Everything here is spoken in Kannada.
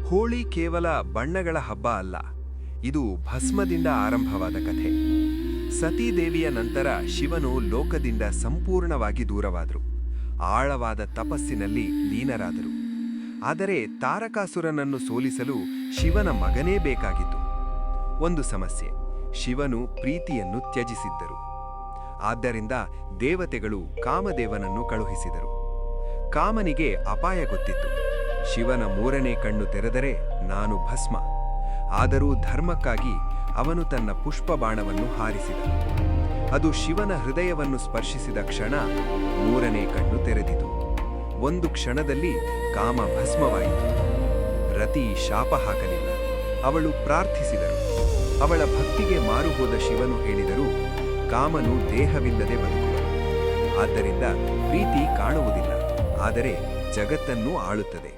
ಹೋಳಿ ಕೇವಲ ಬಣ್ಣಗಳ ಹಬ್ಬ ಅಲ್ಲ, ಇದು ಭಸ್ಮದಿಂದ ಆರಂಭವಾದ ಕಥೆ. ಸತೀದೇವಿಯ ನಂತರ ಶಿವನು ಲೋಕದಿಂದ ಸಂಪೂರ್ಣವಾಗಿ ದೂರವಾದರು, ಆಳವಾದ ತಪಸ್ಸಿನಲ್ಲಿ ಲೀನರಾದರು. ಆದರೆ ತಾರಕಾಸುರನನ್ನು ಸೋಲಿಸಲು ಶಿವನ ಮಗನೇ ಬೇಕಾಗಿತ್ತು. ಒಂದು ಸಮಸ್ಯೆ, ಶಿವನು ಪ್ರೀತಿಯನ್ನು ತ್ಯಜಿಸಿದ್ದರು. ಆದ್ದರಿಂದ ದೇವತೆಗಳು ಕಾಮದೇವನನ್ನು ಕಳುಹಿಸಿದರು. ಕಾಮನಿಗೆ ಅಪಾಯ ಗೊತ್ತಿತ್ತು. ಶಿವನ ಮೂರನೇ ಕಣ್ಣು ತೆರೆದರೆ ನಾನು ಭಸ್ಮ. ಆದರೂ ಧರ್ಮಕ್ಕಾಗಿ ಅವನು ತನ್ನ ಪುಷ್ಪಬಾಣವನ್ನು ಹಾರಿಸಿದ. ಅದು ಶಿವನ ಹೃದಯವನ್ನು ಸ್ಪರ್ಶಿಸಿದ ಕ್ಷಣ ಮೂರನೇ ಕಣ್ಣು ತೆರೆದಿತು. ಒಂದು ಕ್ಷಣದಲ್ಲಿ ಕಾಮ ಭಸ್ಮವಾಯಿತು. ರತಿ ಶಾಪ ಹಾಕಲಿಲ್ಲ, ಅವಳು ಪ್ರಾರ್ಥಿಸಿದರು. ಅವಳ ಭಕ್ತಿಗೆ ಮಾರುಹೋದ ಶಿವನು ಹೇಳಿದರು, ಕಾಮನು ದೇಹವಿಲ್ಲದೆ ಬದುಕುವನು. ಆದ್ದರಿಂದ ಪ್ರೀತಿ ಕಾಣುವುದಿಲ್ಲ, ಆದರೆ ಜಗತ್ತನ್ನೂ ಆಳುತ್ತದೆ.